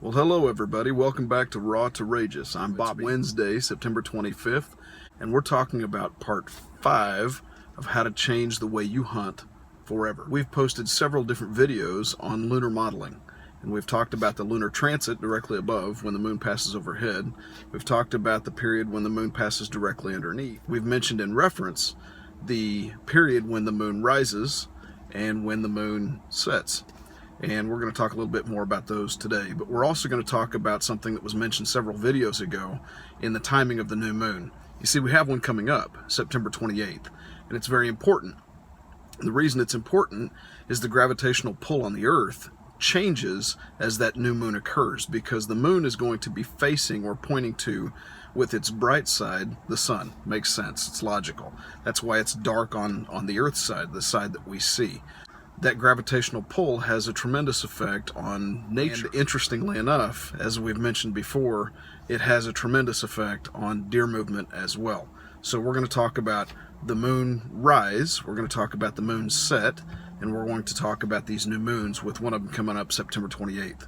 Well, hello everybody. Welcome back to Raw to Rageous. I'm Bob. Wednesday, September 25th, and we're talking about part 5 of how to change the way you hunt forever. We've posted several different videos on lunar modeling, and we've talked about the lunar transit directly above when the moon passes overhead. We've talked about the period when the moon passes directly underneath. We've mentioned in reference the period when the moon rises and when the moon sets. And we're going to talk a little bit more about those today. But we're also going to talk about something that was mentioned several videos ago in the timing of the new moon. You see, we have one coming up, September 28th, and it's very important. And the reason it's important is the gravitational pull on the Earth changes as that new moon occurs, because the moon is going to be facing or pointing to, with its bright side, the sun. Makes sense. It's logical. That's why it's dark on the Earth's side, the side that we see. That gravitational pull has a tremendous effect on nature. And interestingly enough, as we've mentioned before, it has a tremendous effect on deer movement as well. So we're going to talk about the moon rise, we're going to talk about the moon set, and we're going to talk about these new moons, with one of them coming up September 28th.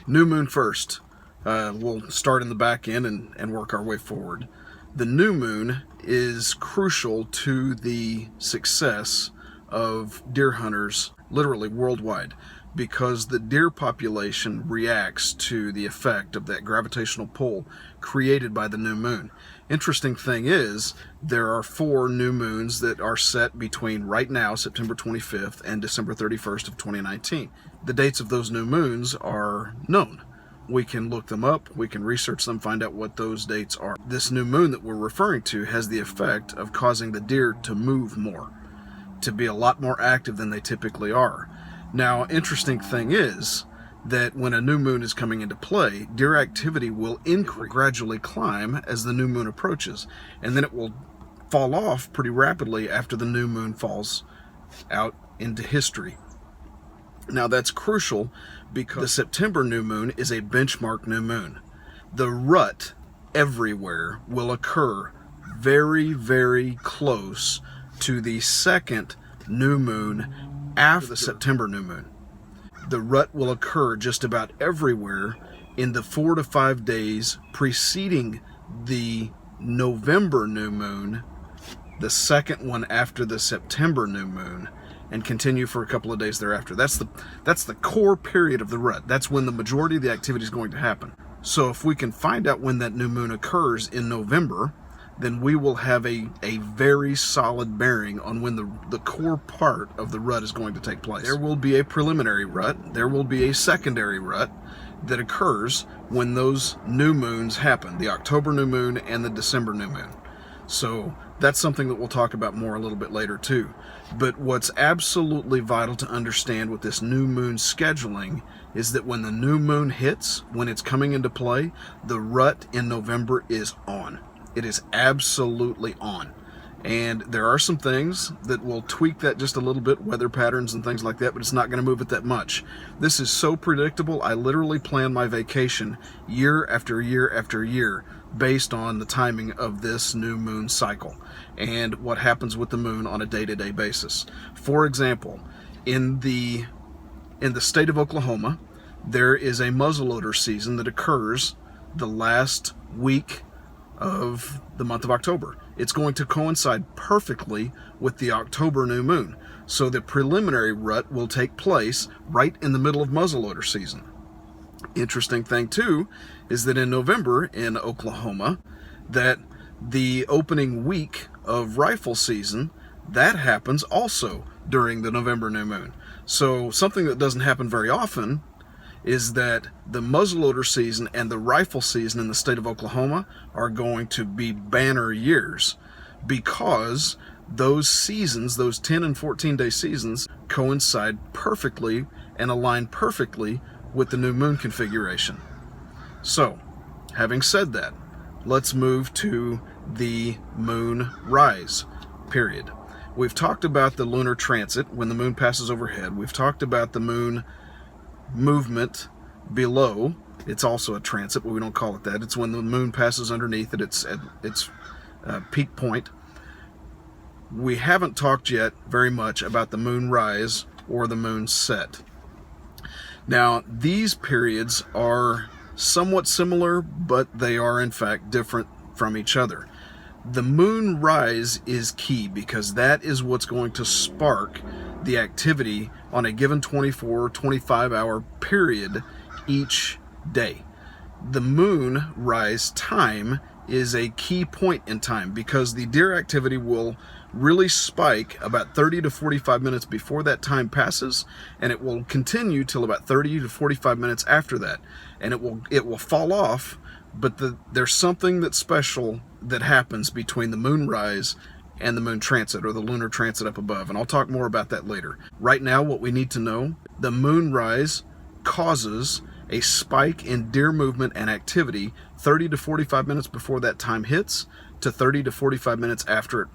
New moon first. We'll start in the back end and work our way forward. The new moon is crucial to the success of deer hunters literally worldwide, because the deer population reacts to the effect of that gravitational pull created by the new moon. Interesting thing is, there are 4 new moons that are set between right now, September 25th, and December 31st of 2019. The dates of those new moons are known. We can look them up, we can research them, find out what those dates are. This new moon that we're referring to has the effect of causing the deer to move more, to be a lot more active than they typically are. Now, interesting thing is that when a new moon is coming into play, deer activity will increase, gradually climb as the new moon approaches, and then it will fall off pretty rapidly after the new moon falls out into history. Now, that's crucial because the September new moon is a benchmark new moon. The rut everywhere will occur very, very close to the second new moon after the September new moon. The rut will occur just about everywhere in the 4 to 5 days preceding the November new moon, the second one after the September new moon, and continue for a couple of days thereafter. That's the core period of the rut. That's when the majority of the activity is going to happen. So if we can find out when that new moon occurs in November, then we will have a very solid bearing on when the core part of the rut is going to take place. There will be a preliminary rut, there will be a secondary rut that occurs when those new moons happen, the October new moon and the December new moon. So that's something that we'll talk about more a little bit later too. But what's absolutely vital to understand with this new moon scheduling is that when the new moon hits, when it's coming into play, the rut in November is on. It is absolutely on. And there are some things that will tweak that just a little bit, weather patterns and things like that, but it's not going to move it that much. This is so predictable. I literally plan my vacation year after year after year based on the timing of this new moon cycle and what happens with the moon on a day-to-day basis. For example, in the state of Oklahoma, there is a muzzleloader season that occurs the last week of the month of October. It's going to coincide perfectly with the October new moon. So the preliminary rut will take place right in the middle of muzzleloader season. Interesting thing too is that in November in Oklahoma, that the opening week of rifle season, that happens also during the November new moon. So something that doesn't happen very often is that the muzzleloader season and the rifle season in the state of Oklahoma are going to be banner years, because those seasons, those 10 and 14 day seasons, coincide perfectly and align perfectly with the new moon configuration. So, having said that, let's move to the moon rise period. We've talked about the lunar transit, when the moon passes overhead. We've talked about the moon movement below. It's also a transit, but we don't call it that. It's when the moon passes underneath it. It's at its peak point. We haven't talked yet very much about the moon rise or the moon set. Now, these periods are somewhat similar, but they are in fact different from each other. The moon rise is key because that is what's going to spark the activity on a given 24 or 25 hour period each day. The moon rise time is a key point in time because the deer activity will really spike about 30 to 45 minutes before that time passes, and it will continue till about 30 to 45 minutes after that, and it will fall off. But there's something that's special that happens between the moon rise and the moon transit, or the lunar transit up above, and I'll talk more about that later. Right now, what we need to know: the moon rise causes a spike in deer movement and activity 30 to 45 minutes before that time hits to 30 to 45 minutes after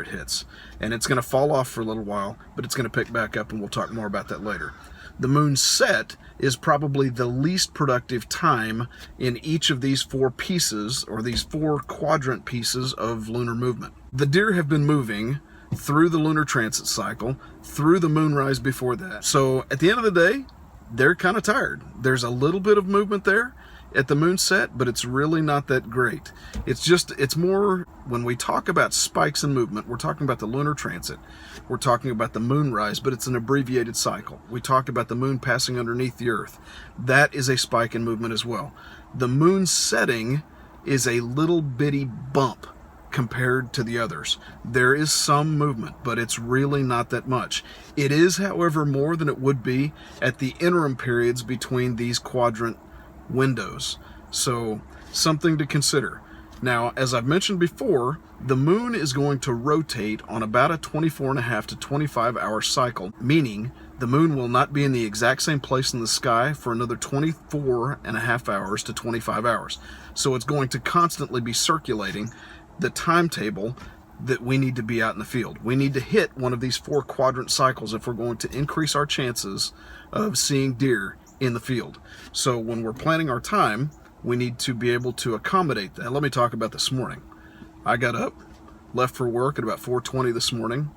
it hits. And it's going to fall off for a little while, but it's going to pick back up, and we'll talk more about that later. The moon set is probably the least productive time in each of these four pieces, or these four quadrant pieces of lunar movement. The deer have been moving through the lunar transit cycle, through the moonrise before that. So at the end of the day, they're kind of tired. There's a little bit of movement there at the moon set, but it's really not that great. It's more, when we talk about spikes in movement, we're talking about the lunar transit, we're talking about the moonrise, but it's an abbreviated cycle. We talk about the moon passing underneath the earth. That is a spike in movement as well. The moon setting is a little bitty bump compared to the others. There is some movement, but it's really not that much. It is, however, more than it would be at the interim periods between these quadrant windows. So, something to consider. Now, as I've mentioned before, the moon is going to rotate on about a 24.5 to 25 hour cycle, meaning the moon will not be in the exact same place in the sky for another 24.5 hours to 25 hours. So it's going to constantly be circulating the timetable that we need to be out in the field. We need to hit one of these four quadrant cycles if we're going to increase our chances of seeing deer in the field. So when we're planning our time, we need to be able to accommodate that. Let me talk about this morning. I got up, left for work at about 4:20 this morning,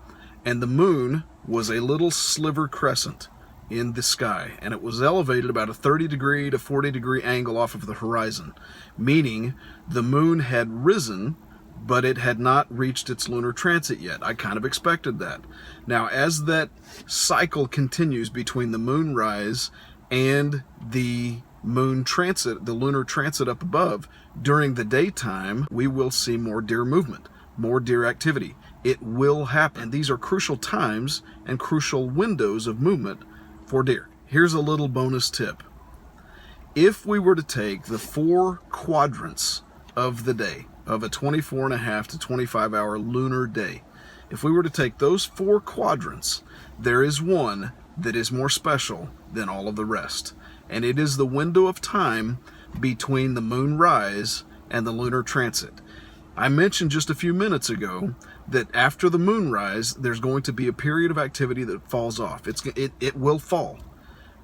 and the moon was a little sliver crescent in the sky, and it was elevated about a 30 degree to 40 degree angle off of the horizon, meaning the moon had risen, but it had not reached its lunar transit yet. I kind of expected that. Now, as that cycle continues between the moon rise and the moon transit, the lunar transit up above, during the daytime, we will see more deer movement, more deer activity. It will happen. And these are crucial times and crucial windows of movement for deer. Here's a little bonus tip. If we were to take the four quadrants of the day, of a 24.5 to 25 hour lunar day, if we were to take those four quadrants, there is one that is more special than all of the rest. And it is the window of time between the moon rise and the lunar transit. I mentioned just a few minutes ago that after the moon rise, there's going to be a period of activity that falls off. It will fall,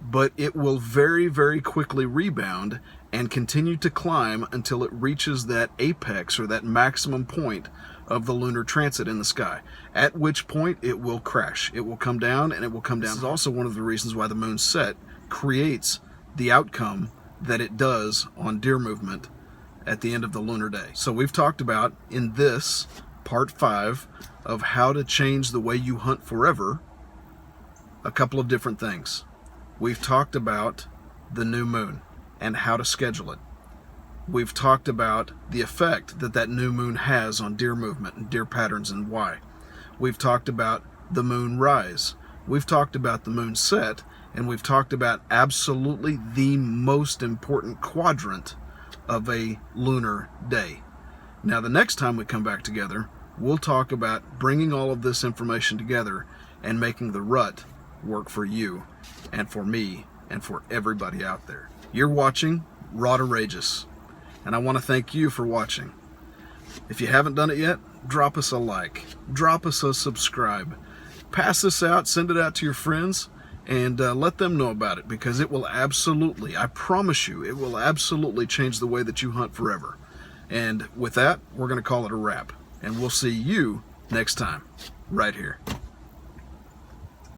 but it will very, very quickly rebound and continue to climb until it reaches that apex, or that maximum point of the lunar transit in the sky, at which point it will crash. It will come down, and it will come down. This is also one of the reasons why the moon set creates the outcome that it does on deer movement at the end of the lunar day. So we've talked about, in this part 5 of how to change the way you hunt forever, a couple of different things. We've talked about the new moon and how to schedule it. We've talked about the effect that that new moon has on deer movement and deer patterns and why. We've talked about the moon rise. We've talked about the moon set, and we've talked about absolutely the most important quadrant of a lunar day. Now, the next time we come back together, we'll talk about bringing all of this information together and making the rut work for you and for me and for everybody out there. You're watching Raw to Rageous, and I want to thank you for watching. If you haven't done it yet, drop us a like, drop us a subscribe, pass this out, send it out to your friends, and let them know about it, because it will absolutely, I promise you, it will absolutely change the way that you hunt forever. And with that, we're going to call it a wrap, and we'll see you next time, right here.